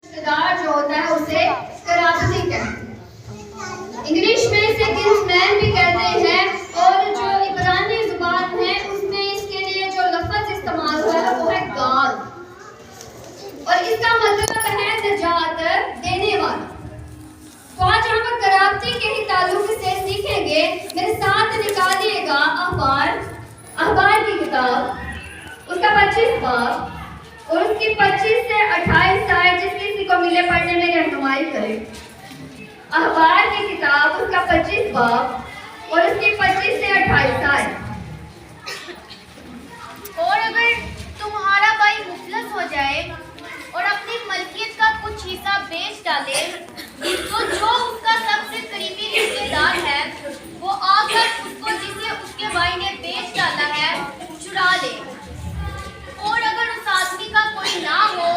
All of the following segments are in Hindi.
रिश्तेदार जो होता है उसे कराबती कहते हैं। इंग्लिश में इसे किन्समैन भी कहते हैं और जो इब्रानी जुबान है उसमें इसके लिए जो लफ्ज इस्तेमाल हुआ है वो है गार और इसका मतलब है निजात देने वाला। तो आज हम कराबती के ही ताल्लुक से सीखेंगे। मेरे साथ निकालिएगा अखबार की किताब, उसका 25 बाब और उसकी 25 से 28 आयत, जिस किसी को मिले पढ़ने में रहनुमाई करे। अखबार की किताब, उसका 25 बाब और उसकी 25 से 28 आयत। और अगर तुम्हारा भाई मुफलस हो जाए और अपनी मलकियत का कुछ हिस्सा बेच डाले तो जो उसका सबसे करीबी रिश्तेदार है वो आकर उसको जिसे उसके भाई ने बेच डाला है चुरा ले। और अगर उस आदमी का कोई ना हो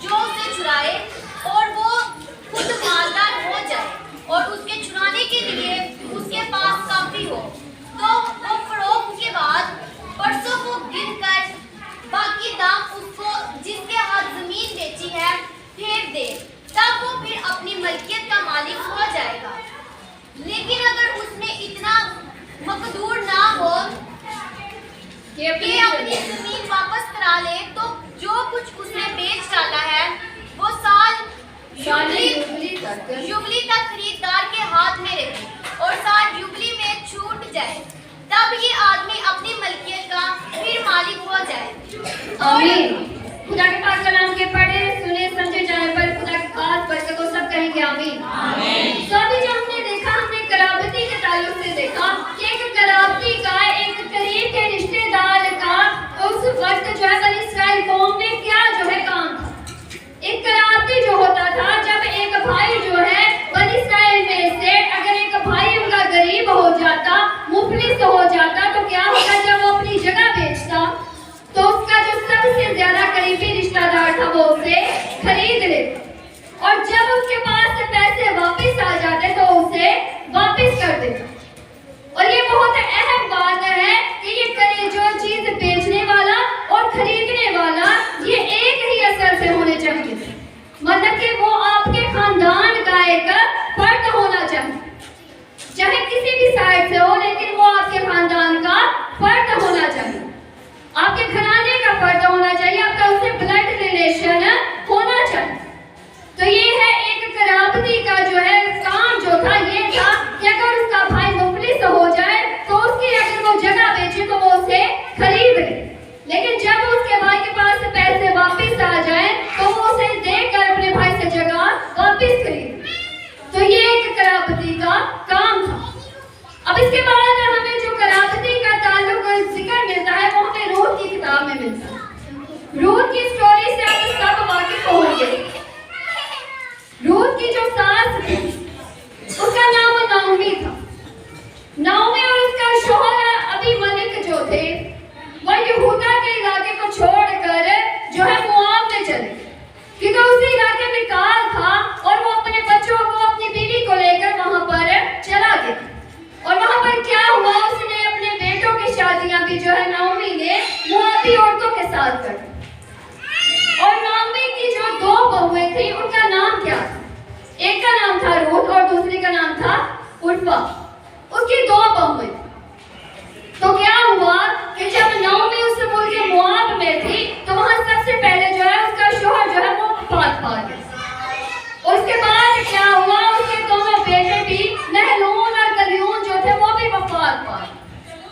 जो उसे चुराए और वो खुद मालदार हो जाए और उसके चुराने के लिए उसके पास काफी हो तो वो फरोख्त के बाद परसों को गिनकर बाकी दाम उसको जिसके हाथ जमीन बेची है फेर दे, तब वो फिर अपनी मलकियत का मालिक हो जाएगा। लेकिन अगर उसमें इतना मकदूर ना हो कि अपनी जमीन वापस करा ले तो जो कुछ उसने बेच डाला है वो साल जुबली तक खरीदार के हाथ में रहे और साल जुबली में छूट जाए, तब ये आदमी अपनी मलकियत का फिर मालिक हो जाए। आमीन। खुदा के पाक कलाम के पढ़े सुने समझे जाने पर खुदा के खास बरकत को सब कहेंगे आमीन। आमीन। तो अभी जो हमने देखा, हमने कराबती के ताल्लुक से देखा कि एक कराबती का एक करीब के रिश्तेदार का उस वक्त जो है बनी इस्राइल कौम में क्या जो है काम था। एक कराबती जो होता था, जब एक भाई जो है बनी इस्राइल में से अगर एक भाई उनका गरीब हो जाता, मुफलिस हो जाता, तो क्या होता, जब वो अपनी जगह बेचता तो उसका जो सबसे ज्यादा करीबी रिश्तेदार था वो उसे खरीद लेता और जब उसके पास से पैसे वापस आ जाते तो उसे वापस कर देता। और ये बहुत अहम बात है कि ये करे जो चीज बेचने वाला और खरीदने वाला ये एक ही असर से होने चाहिए, मतलब कि वो आपके खानदान का एक फर्द होना चाहिए, चाहे किसी भी साइड से हो, लेकिन वो आपके खानदान का फर्द होना चाहिए, आपके घराने का फर्द होना चाहिए, आपका उससे ब्लड रिलेशन होना चाहिए। तो ये है एक कराबती का जो है काम जो था, ये था कि अगर उसका भाई मुफलिस हो जाए तो उसकी अगर वो जगह बेचे तो वो उसे खरीद ले, लेकिन जब उसके भाई के पास पैसे वापस आ जाए तो वो उसे देकर अपने भाई से जगह वापस खरीद। तो ये एक कराबती का काम था। अब इसके बाद हमें जो कराबती का ताल्लुक जिक्र मिलता है वो हमें रूत की किताब में मिलता है। रूत की स्टोरी से आप सब वाकिफ होंगे। रूत की जो सास थी उसका नाम नाओमी था। नाओमी और उसका शौहर अबीमेलेक जो थे वह यहूदा के इलाके को छोड़कर जो है मोआब में चले, क्योंकि उसी इलाके में काल था और वो अपने बच्चों को अपनी बीवी को लेकर वहां पर चला गया। और वहां पर क्या हुआ, उसने अपने बेटों की शादियां भी जो है नाओमी ने मोआबी औरतों के साथ कर। और नाओमी की जो दो बहुएं थी उनका नाम क्या था, एक का नाम था रूत और दूसरी का नाम था उर्फा। उसकी दो बहुएं। तो क्या हुआ कि जब नाओमी उस मुल्क मोआब में थी तो वहां सबसे पहले जो है उसका शौहर जो है वो वफात पा गया। उसके बाद क्या हुआ, उसके दोनों बेटे भी महलून और गलियून जो थे वो भी वफात पा गए।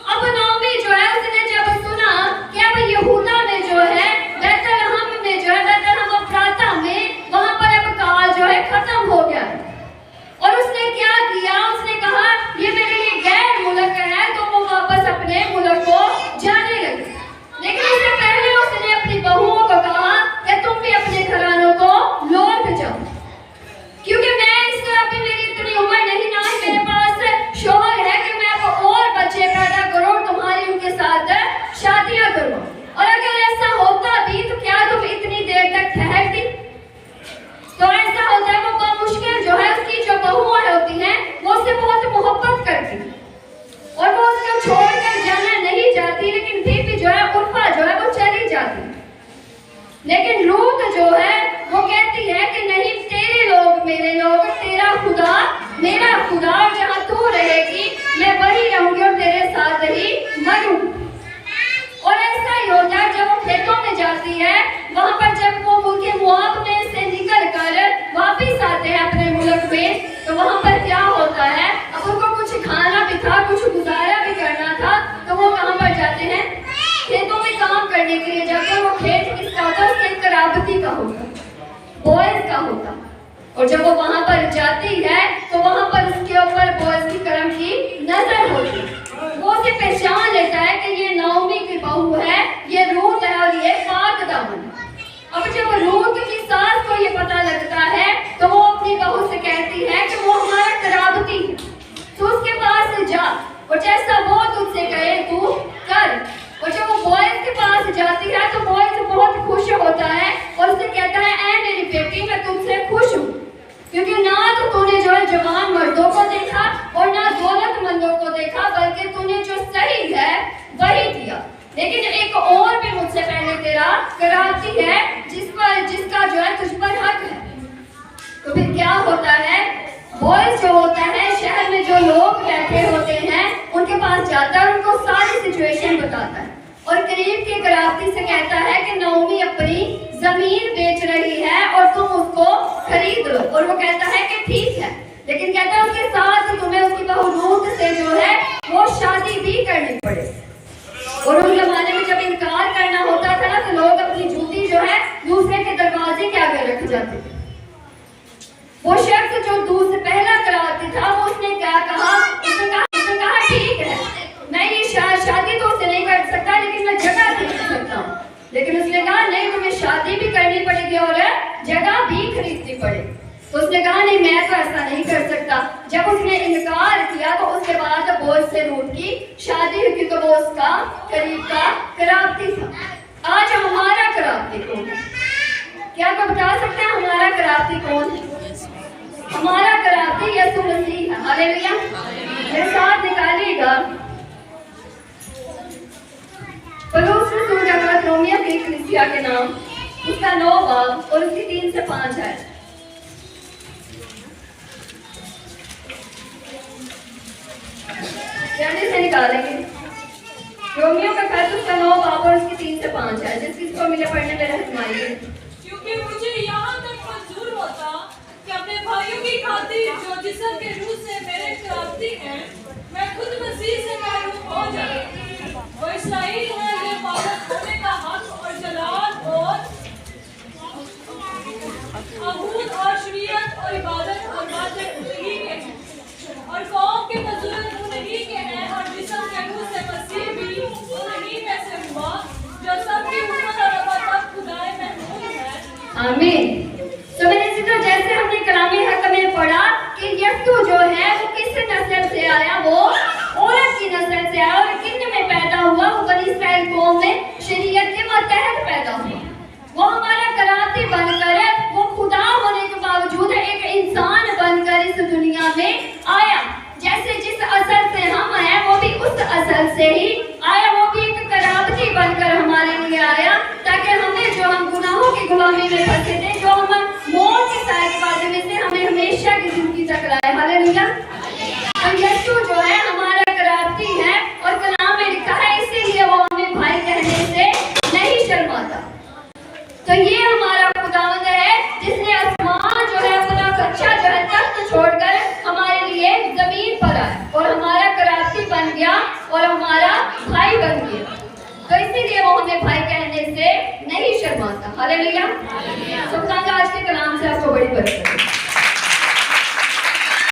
अब नाओमी जो है उसने जब सुना कि अब यहूदा में जो है बैतलहम में जो है बैतलहम अफ्राता में वहां पर अब काल जो है खत्म हो गया है, और उसने क्या किया, उसने कहा ये मेरे लिए गैर मुल्क है, तो वो वापस अपने मुल्क को जाने लगे। लेकिन उससे पहले उसने अपनी बहुओं को कहा कि तुम भी अपने घरानों को लौट जाओ, क्योंकि मैं इससे अभी मेरी इतनी उम्र नहीं ना मेरे पास शौहर है कि मैं अब और बच्चे पैदा करूं, तुम्हारी उनके साथ शादियां करूं। और अगर ऐसा होता भी तो क्या तुम इतनी देर तक ठहरती? तो ऐसा होता है वो मुश्किल जो है उसकी जो बहुएं होती हैं वो उससे बहुत मोहब्बत करती और वो उसको छोड़कर जाना नहीं चाहती, लेकिन फिर भी जो है उर्फा जो है वो चली जाती। लेकिन रूत जो है वो कहती है कि नहीं, मेरा खुदा जहाँ तू रहेगी मैं वही रहूंगी और तेरे साथ ही मरूंगी। और ऐसा ही होता है जब वो खेतों में जाती है, वहां पर जब वो मुल्क मोआब में से निकल कर वापिस आते हैं अपने मुल्क में, तो वहां पर क्या होता है, अब उनको कुछ खाना भी था, कुछ गुजारा भी करना था, तो वो कहां पर जाते हैं, खेतों में काम करने के लिए जाते हैं। वो खेत किसका होता है, उसके कराबती का होता, बोएज का होता। और जब वो वहां पर जाती है तो वहां पर उसके ऊपर बोएज की करम की नजर होती है। वो उसे पहचान लेता है कि ये नाओमी की बहू है, ये रूत है और ये पाक दामन है। अब जब रूत की सास को ये पता लगता है तो वो अपनी बहू से कहती है कि वो हमारा कराबती है, तो उसके पास जा और जैसा वो तुझसे कहे तू कर। और जब वो बॉयज के पास जाती है तो बॉयज बहुत खुश होता है और उसे कहता है, ऐ मेरी बेटी मैं तुमसे खुश हूँ, क्योंकि ना तो तूने जो है जवान मर्दों को देखा और ना दौलतमंदों को देखा, बल्कि तूने जो सही है वही किया। लेकिन एक और भी मुझसे पहले तेरा कराती है जिसका जो है तुझ पर हक है। तो फिर क्या होता है, बॉयज जो होता है शहर में जो लोग बैठे होते हैं उनके पास जाता है, उनको सारी सिचुएशन बताता है और करीब के कराती से कहता है कि नाओमी अपनी जमीन बेच रही है और तुम उसको खरीद लो। और वो कहता है कि ठीक है, लेकिन कहता है उसके साथ तुम्हें उसकी बहू रूत से जो है वो शादी भी करनी पड़े। और उस जमाने में जब इनकार करना होता था ना तो लोग अपनी जूती जो है दूसरे के दरवाजे के आगे रख जाते थे। वो शख्स जो दूसरे पहला कराती था वो उसने क्या कहा, उसने कहा ठीक है मैं ये शादी तो उससे नहीं कर सकता, लेकिन मैं जगह खरीद सकता हूँ। लेकिन उसने कहा नहीं, तुम्हें शादी भी करनी पड़ेगी और जगह भी खरीदनी पड़ेगी। तो उसने कहा नहीं मैं तो ऐसा नहीं कर सकता। जब उसने इनकार किया तो उसके बाद बोझ से रूट की शादी हुई, तो वो उसका करीब का कराबती था। आज हमारा कराबती कौन है, क्या आप बता सकते हैं हमारा कराबती कौन है? हमारा कराबती यीशु मसीह है। हालेलुया। मेरे साथ निकालिएगा पौलुस रसूल का रोमियो की कलीसिया के नाम, उसका 9 बाब और उसकी 3 से 5 है। जल्दी से निकालेंगे। रोमियो का खत उसका 9 बाब और उसकी 3 से 5 है। जिस किसको मिले पढ़ने में रहनुमाई, क्योंकि मुझे यहाँ तक मंजूर होता कि अपने भाइयों की खातिर जो जिस्म के रूह से मेरे कराबती हैं, मैं खुद मसीह से महरूम हो जाऊं। वो इस्राएल है, ये पावक होने का हक और जलाल और अहूद और शरीयत और इबादत और बातें उन्हीं के हैं और कौम के बुजुर्ग उन्हीं के हैं और जिस्म के रूह से मसीह भी उन्हीं में से हुआ जो सबकी उम्मत और अबादत खुदाए महमूद है। आमीन। तो मैंने जितना जैसे हमने कलामी हक में पढ़ा कि यीशु जो है वो किस नस्ल से आया, वो औरत की नस्ल से आया और किन में पैदा हुआ, वो बनी इस्राएल कौम में शरीयत के मतहत पैदा हुआ। वो हमारा कराती बनकर, वो खुदा होने के बावजूद एक इंसान बनकर इस दुनिया में आया। जैसे जिस असल से हम आए वो भी उस असल से ही आया, वो भी एक कराबती बनकर हमारे लिए आया, ताकि हमें जो हम गुनाहों की गुलामी में फंसे थे, जो हम मौत के साए के बारे में से हमें हमेशा की जिंदगी तक लाए। हालेलुया। और यीशु जो है हमारा कराबती है और कलाम में लिखा है इसीलिए वो हमें भाई कहने से नहीं शर्माता। तो ये हमारा खुदावंद है जिसने आसमान जो है अपना कच्चा जो है तख्त छोड़कर हमारे लिए जमीन पर आया और हमारा कराबती बन गया और हमारा भाई बन गया। तो इसीलिए वो हमें भाई कहने से नहीं शर्माता। हालेलुया। आज के कलाम से आपको बड़ी बरकत।